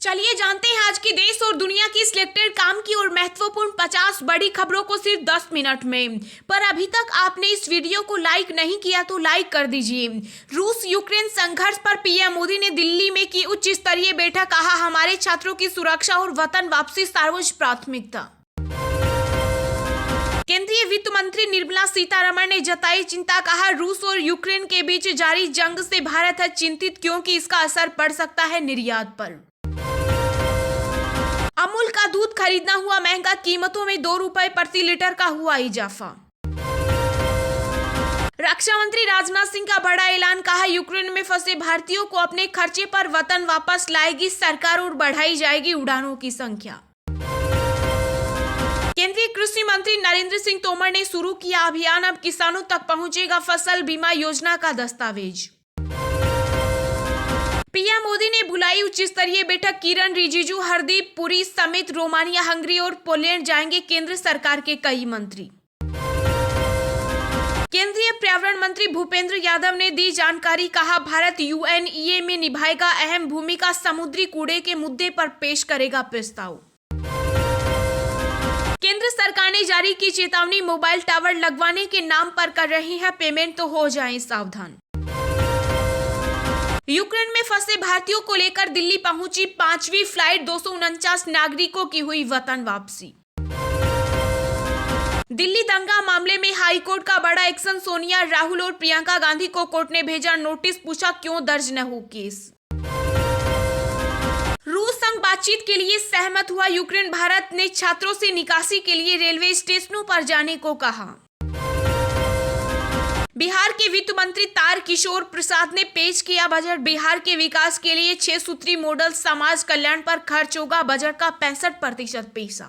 चलिए जानते हैं आज की देश और दुनिया की सिलेक्टेड काम की और महत्वपूर्ण 50 बड़ी खबरों को सिर्फ 10 मिनट में। पर अभी तक आपने इस वीडियो को लाइक नहीं किया तो लाइक कर दीजिए। रूस यूक्रेन संघर्ष पर पीएम मोदी ने दिल्ली में की उच्च स्तरीय बैठक, कहा हमारे छात्रों की सुरक्षा और वतन वापसी सर्वोच्च प्राथमिकता। केंद्रीय वित्त मंत्री निर्मला सीतारमण ने जताई चिंता, कहा रूस और यूक्रेन के बीच जारी जंग से भारत है चिंतित क्योंकि इसका असर पड़ सकता है निर्यात पर। अमूल का दूध खरीदना हुआ महंगा, कीमतों में 2 रुपए प्रति लीटर का हुआ इजाफा। रक्षा मंत्री राजनाथ सिंह का बड़ा ऐलान, कहा यूक्रेन में फंसे भारतीयों को अपने खर्चे पर वतन वापस लाएगी सरकार और बढ़ाई जाएगी उड़ानों की संख्या। केंद्रीय कृषि मंत्री नरेंद्र सिंह तोमर ने शुरू किया अभियान, अब किसानों तक पहुंचेगा फसल बीमा योजना का दस्तावेज। पीएम मोदी ने बुलाई उच्च स्तरीय बैठक, किरण रिजिजू, हरदीप पुरी समेत रोमानिया, हंगरी और पोलैंड जाएंगे केंद्र सरकार के कई मंत्री। केंद्रीय पर्यावरण मंत्री भूपेंद्र यादव ने दी जानकारी, कहा भारत यूएनईए में निभाएगा अहम भूमिका, समुद्री कूड़े के मुद्दे पर पेश करेगा प्रस्ताव। केंद्र सरकार ने जारी की चेतावनी, मोबाइल टावर लगवाने के नाम पर कर रही है पेमेंट तो हो जाएं सावधान। यूक्रेन में फंसे भारतीयों को लेकर दिल्ली पहुंची 5वीं फ्लाइट, 249 नागरिकों की हुई वतन वापसी। दिल्ली दंगा मामले में हाईकोर्ट का बड़ा एक्शन, सोनिया, राहुल और प्रियंका गांधी को कोर्ट ने भेजा नोटिस, पूछा क्यों दर्ज न हो केस। रूस संग बातचीत के लिए सहमत हुआ यूक्रेन, भारत ने छात्रों से निकासी के लिए रेलवे स्टेशनों पर जाने को कहा। बिहार के वित्त मंत्री तार किशोर प्रसाद ने पेश किया बजट, बिहार के विकास के लिए 6 सूत्री मॉडल, समाज कल्याण पर खर्च होगा बजट का 65% पैसा।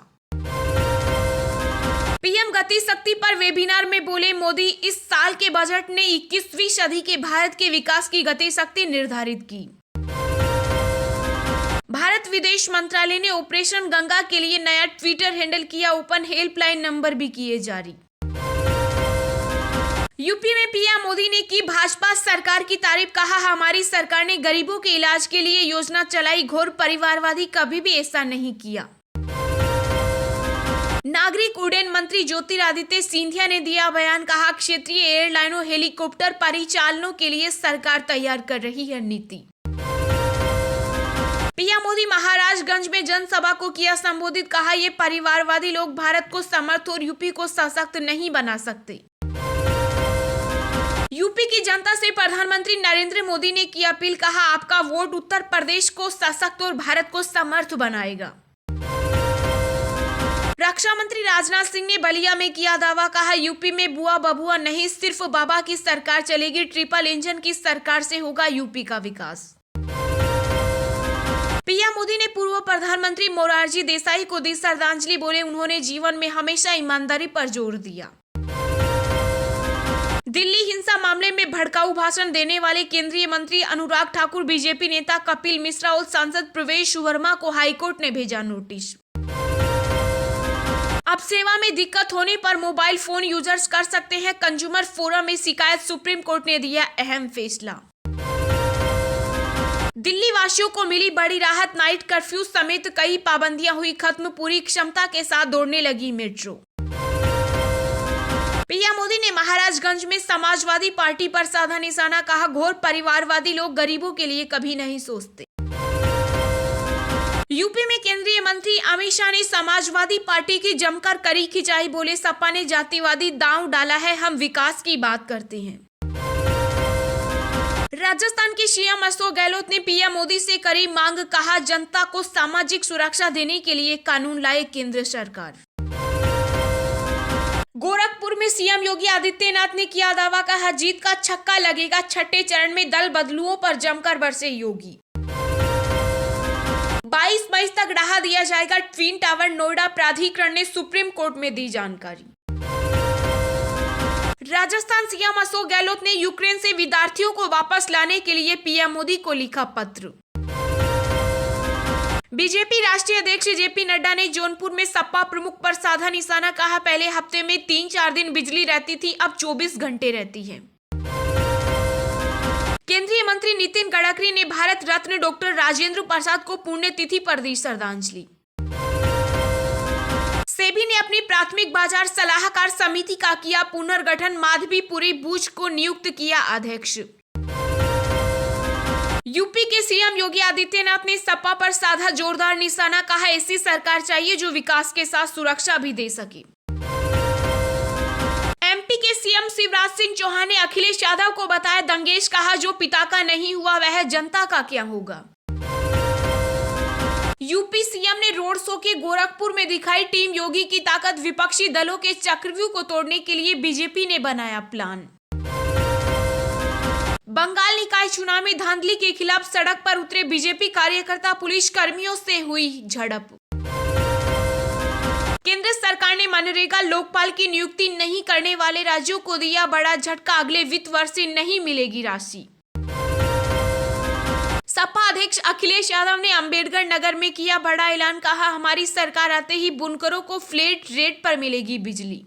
पीएम गति शक्ति पर वेबिनार में बोले मोदी, इस साल के बजट ने 21वीं सदी के भारत के विकास की गति शक्ति निर्धारित की। भारत विदेश मंत्रालय ने ऑपरेशन गंगा के लिए नया ट्विटर हैंडल किया ओपन, हेल्पलाइन नंबर भी किए जारी। यूपी में पीएम मोदी ने की भाजपा सरकार की तारीफ, कहा हमारी सरकार ने गरीबों के इलाज के लिए योजना चलाई, घोर परिवारवादी कभी भी ऐसा नहीं किया। नागरिक उड्डयन मंत्री ज्योतिरादित्य सिंधिया ने दिया बयान, कहा क्षेत्रीय एयरलाइनों हेलीकॉप्टर परिचालनों के लिए सरकार तैयार कर रही है नीति। पीएम मोदी महाराजगंज में जनसभा को किया संबोधित, कहा ये परिवारवादी लोग भारत को समर्थ और यूपी को सशक्त नहीं बना सकते। यूपी की जनता से प्रधानमंत्री नरेंद्र मोदी ने की अपील, कहा आपका वोट उत्तर प्रदेश को सशक्त और भारत को समर्थ बनाएगा। रक्षा मंत्री राजनाथ सिंह ने बलिया में किया दावा, कहा यूपी में बुआ बबुआ नहीं सिर्फ बाबा की सरकार चलेगी, ट्रिपल इंजन की सरकार से होगा यूपी का विकास। पीएम मोदी ने पूर्व प्रधानमंत्री मोरारजी देसाई को दी श्रद्धांजलि, बोले उन्होंने जीवन में हमेशा ईमानदारी पर जोर दिया। दिल्ली हिंसा मामले में भड़काऊ भाषण देने वाले केंद्रीय मंत्री अनुराग ठाकुर, बीजेपी नेता कपिल मिश्रा और सांसद प्रवेश वर्मा को हाईकोर्ट ने भेजा नोटिस। अब सेवा में दिक्कत होने पर मोबाइल फोन यूजर्स कर सकते हैं कंज्यूमर फोरम में शिकायत, सुप्रीम कोर्ट ने दिया अहम फैसला। दिल्ली वासियों को मिली बड़ी राहत, नाइट कर्फ्यू समेत कई पाबंदियां हुई खत्म, पूरी क्षमता के साथ दौड़ने लगी मेट्रो। पीएम मोदी ने महाराजगंज में समाजवादी पार्टी पर साधा निशाना, कहा घोर परिवारवादी लोग गरीबों के लिए कभी नहीं सोचते। यूपी में केंद्रीय मंत्री अमित शाह ने समाजवादी पार्टी की जमकर करी खिंचाई, बोले सपा ने जातिवादी दांव डाला है, हम विकास की बात करते हैं। राजस्थान के सीएम अशोक गहलोत ने पीएम मोदी से करी मांग, कहा जनता को सामाजिक सुरक्षा देने के लिए कानून लाए केंद्र सरकार। गोरखपुर में सीएम योगी आदित्यनाथ ने किया दावा, कहा जीत का छक्का लगेगा, छठे चरण में दल बदलुओं पर जमकर बरसे योगी। 22 मई तक बढ़ा दिया जाएगा ट्विन टावर, नोएडा प्राधिकरण ने सुप्रीम कोर्ट में दी जानकारी। राजस्थान सीएम अशोक गहलोत ने यूक्रेन से विद्यार्थियों को वापस लाने के लिए पीएम मोदी को लिखा पत्र। बीजेपी राष्ट्रीय अध्यक्ष जेपी नड्डा ने जौनपुर में सपा प्रमुख पर साधा निशाना, कहा पहले हफ्ते में 3-4 दिन बिजली रहती थी, अब 24 घंटे रहती है। केंद्रीय मंत्री नितिन गडकरी ने भारत रत्न डॉक्टर राजेंद्र प्रसाद को पुण्यतिथि पर दी श्रद्धांजलि। सेबी ने अपनी प्राथमिक बाजार सलाहकार समिति का किया पुनर्गठन, माधवीपुरी बुच को नियुक्त किया अध्यक्ष। यूपी के सीएम योगी आदित्यनाथ ने सपा पर साधा जोरदार निशाना, कहा ऐसी सरकार चाहिए जो विकास के साथ सुरक्षा भी दे सके। एमपी के सीएम शिवराज सिंह चौहान ने अखिलेश यादव को बताया दंगेश, कहा जो पिता का नहीं हुआ वह जनता का क्या होगा। यूपी सीएम ने रोड शो के गोरखपुर में दिखाई टीम योगी की ताकत, विपक्षी दलों के चक्रव्यूह को तोड़ने के लिए बीजेपी ने बनाया प्लान। बंगाल निकाय चुनाव में धांधली के खिलाफ सड़क पर उतरे बीजेपी कार्यकर्ता, पुलिस कर्मियों से हुई झड़प। केंद्र सरकार ने मनरेगा लोकपाल की नियुक्ति नहीं करने वाले राज्यों को दिया बड़ा झटका, अगले वित्त वर्ष से नहीं मिलेगी राशि। सपा अध्यक्ष अखिलेश यादव ने अंबेडकर नगर में किया बड़ा ऐलान, कहा हमारी सरकार आते ही बुनकरों को फ्लैट रेट पर मिलेगी बिजली।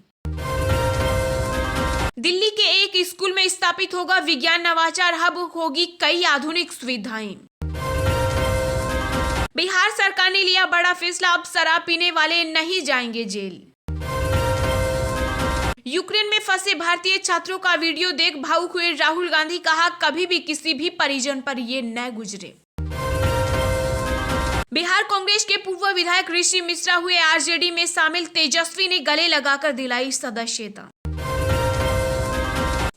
दिल्ली के एक स्कूल में स्थापित होगा विज्ञान नवाचार हब, होगी कई आधुनिक सुविधाएं। बिहार सरकार ने लिया बड़ा फैसला, अब शराब पीने वाले नहीं जाएंगे जेल। यूक्रेन में फंसे भारतीय छात्रों का वीडियो देख भावुक हुए राहुल गांधी, कहा कभी भी किसी भी परिजन पर ये न गुजरे। बिहार कांग्रेस के पूर्व विधायक ऋषि मिश्रा हुए आरजेडी में शामिल, तेजस्वी ने गले लगाकर दिलाई सदस्यता।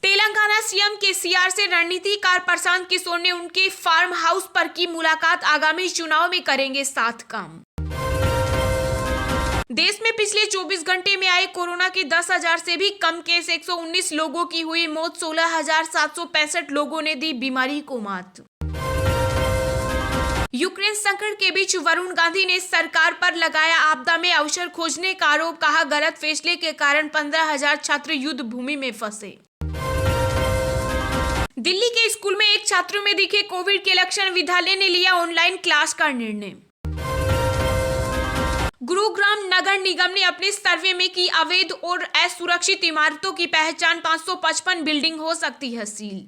तेलंगाना सीएम केसीआर से रणनीतिकार प्रशांत किशोर ने उनके फार्म हाउस पर की मुलाकात, आगामी चुनाव में करेंगे साथ काम। देश में पिछले 24 घंटे में आए कोरोना के 10,000 से भी कम केस, 119 लोगों की हुई मौत, 16,765 लोगों ने दी बीमारी को मात। यूक्रेन संकट के बीच वरुण गांधी ने सरकार पर लगाया आपदा में अवसर खोजने का आरोप, कहा गलत फैसले के कारण 15,000 छात्र युद्ध भूमि में फंसे। दिल्ली के स्कूल में एक छात्र में दिखे कोविड के लक्षण, विद्यालय ने लिया ऑनलाइन क्लास का निर्णय। गुरुग्राम नगर निगम ने अपने सर्वे में की अवैध और असुरक्षित इमारतों की पहचान, 555 बिल्डिंग हो सकती है सील।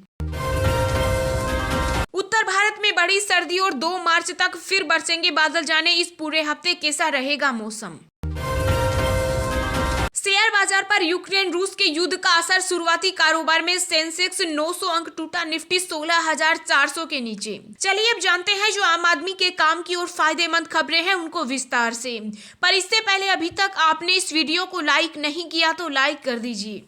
उत्तर भारत में बड़ी सर्दी और 2 मार्च तक फिर बरसेंगे बादल, जाने इस पूरे हफ्ते कैसा रहेगा मौसम। शेयर बाजार पर यूक्रेन रूस के युद्ध का असर, शुरुआती कारोबार में सेंसेक्स 900 अंक टूटा, निफ्टी 16,400 के नीचे। चलिए अब जानते हैं जो आम आदमी के काम की और फायदेमंद खबरें हैं उनको विस्तार से। पर इससे पहले अभी तक आपने इस वीडियो को लाइक नहीं किया तो लाइक कर दीजिए।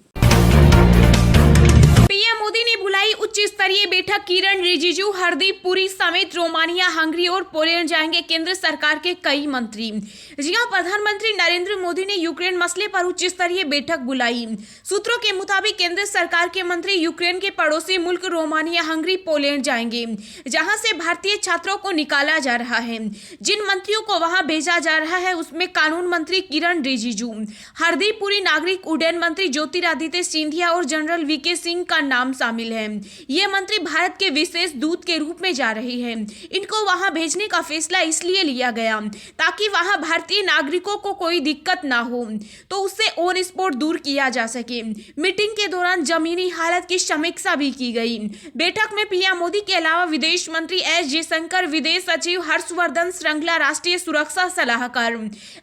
पीएम मोदी ने बुलाई उच्च स्तरीय बैठक, किरण रिजिजू, हरदीप पुरी समेत रोमानिया, हंगरी और पोलैंड जाएंगे केंद्र सरकार के कई मंत्री। जी हां, प्रधानमंत्री नरेंद्र मोदी ने यूक्रेन मसले पर उच्च स्तरीय बैठक बुलाई। सूत्रों के मुताबिक केंद्र सरकार के मंत्री यूक्रेन के पड़ोसी मुल्क रोमानिया, हंगरी, पोलैंड जाएंगे, जहां से भारतीय छात्रों को निकाला जा रहा है। जिन मंत्रियों को वहां भेजा जा रहा है उसमें कानून मंत्री किरण रिजिजू, हरदीप पुरी, नागरिक उड्डयन मंत्री ज्योतिरादित्य सिंधिया और जनरल वीके सिंह का नाम शामिल है। ये मंत्री भारत के विशेष दूत के रूप में जा रहे हैं। इनको वहां भेजने का फैसला इसलिए लिया गया ताकि वहां भारतीय नागरिकों को कोई दिक्कत ना हो, तो उससे ऑन स्पॉट दूर किया जा सके। मीटिंग के दौरान जमीनी हालत की समीक्षा भी की गई। बैठक में पीएम मोदी के अलावा विदेश मंत्री एस जयशंकर, विदेश सचिव हर्षवर्धन श्रृंगला, राष्ट्रीय सुरक्षा सलाहकार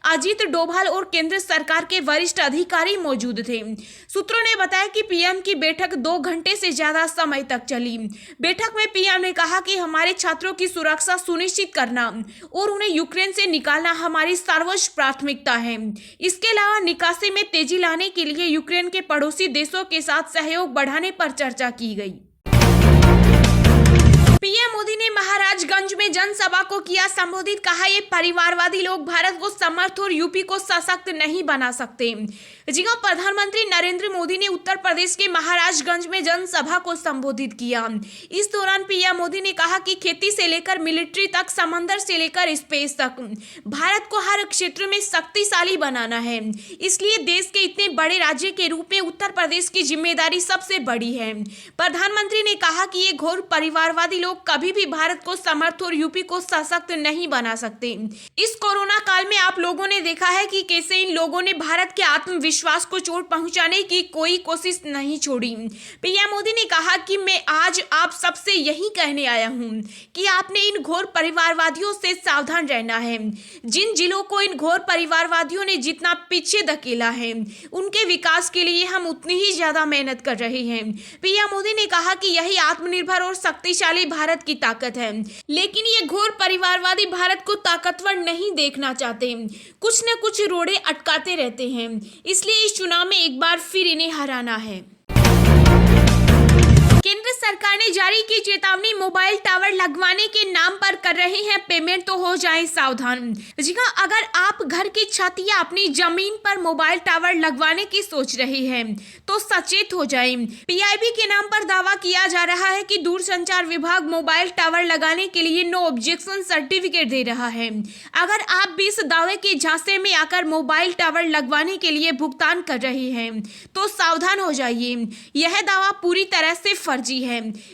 अजीत डोभाल और केंद्र सरकार के वरिष्ठ अधिकारी मौजूद थे। सूत्रों ने बताया कि पीएम की बैठक 2 घंटे से ज्यादा समय तक चली। बैठक में पीएम ने कहा कि हमारे छात्रों की सुरक्षा सुनिश्चित करना और उन्हें यूक्रेन से निकालना हमारी सर्वोच्च प्राथमिकता है। इसके अलावा निकासी में तेजी लाने के लिए यूक्रेन के पड़ोसी देशों के साथ सहयोग बढ़ाने पर चर्चा की गई। पीएम मोदी ने महाराजगंज में जनसभा को किया संबोधित, कहा ये परिवारवादी लोग भारत को समर्थ और यूपी को सशक्त नहीं बना सकते। जी हां, प्रधानमंत्री नरेंद्र मोदी ने उत्तर प्रदेश के महाराजगंज में जनसभा को संबोधित किया। इस दौरान पीएम मोदी ने कहा कि खेती से लेकर मिलिट्री तक, समंदर से लेकर स्पेस तक भारत को हर क्षेत्र में शक्तिशाली बनाना है। इसलिए देश के इतने बड़े राज्य के रूप में उत्तर प्रदेश की जिम्मेदारी सबसे बड़ी है। प्रधानमंत्री ने कहा कि ये घोर परिवारवादी लोग लोग कभी भी भारत को समर्थ और यूपी को सशक्त नहीं बना सकते। इस कोरोना काल में आप लोगों ने देखा है कि कैसे इन लोगों ने भारत के आत्मविश्वास को चोट पहुंचाने की कोई कोशिश नहीं छोड़ी। पीएम मोदी ने कहा कि मैं आज आप सबसे यही कहने आया हूं कि आपने इन घोर परिवारवादियों से सावधान रहना है। जिन जिलों को इन घोर परिवारवादियों ने जितना पीछे धकेला है, उनके विकास के लिए हम उतनी ही ज्यादा मेहनत कर रहे हैं। पीएम मोदी ने कहा कि यही आत्मनिर्भर और शक्तिशाली भारत की ताकत है, लेकिन ये घोर परिवारवादी भारत को ताकतवर नहीं देखना चाहते, कुछ न कुछ रोड़े अटकाते रहते हैं। इसलिए इस चुनाव में एक बार फिर इन्हें हराना है। केंद्र सरकार ने जारी की चेतावनी, मोबाइल टावर लगवाने के नाम पर कर रहे हैं पेमेंट तो हो जाएं सावधान। जी हां, अगर आप घर की छत या अपनी जमीन पर मोबाइल टावर लगवाने की सोच रहे हैं तो सचेत हो जाएं। पीआईबी के नाम पर दावा किया जा रहा है कि दूरसंचार विभाग मोबाइल टावर लगाने के लिए नो ऑब्जेक्शन सर्टिफिकेट दे रहा है। अगर आप भी इस दावे के झांसे में आकर मोबाइल टावर लगवाने के लिए भुगतान कर रहे हैं तो सावधान हो जाइए। यह दावा पूरी तरह से फर्जी है।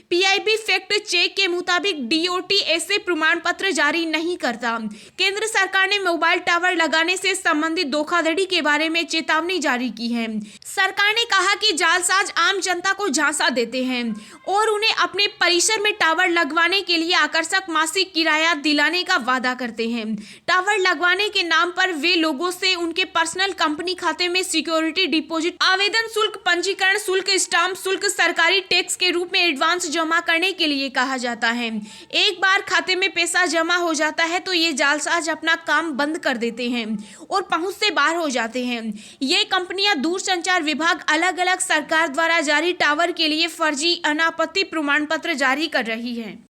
पीआईबी फैक्ट चेक के मुताबिक डीओटी ऐसे प्रमाण पत्र जारी नहीं करता। केंद्र सरकार ने मोबाइल टावर लगाने से संबंधित धोखाधड़ी के बारे में चेतावनी जारी की है। सरकार ने कहा कि जालसाज आम जनता को झांसा देते हैं और उन्हें अपने परिसर में टावर लगवाने के लिए आकर्षक मासिक किराया दिलाने का वादा करते हैं। टावर लगवाने के नाम पर वे लोगों से उनके पर्सनल कंपनी खाते में सिक्योरिटी डिपॉजिट, आवेदन शुल्क, पंजीकरण शुल्क, स्टाम्प शुल्क, सरकारी टैक्स के रूप में एडवांस जमा करने के लिए कहा जाता है। एक बार खाते में पैसा जमा हो जाता है तो ये जालसाज अपना काम बंद कर देते हैं और पहुंच से बाहर हो जाते हैं। ये कंपनियां दूरसंचार विभाग अलग अलग सरकार द्वारा जारी टावर के लिए फर्जी अनापत्ति प्रमाण पत्र जारी कर रही है।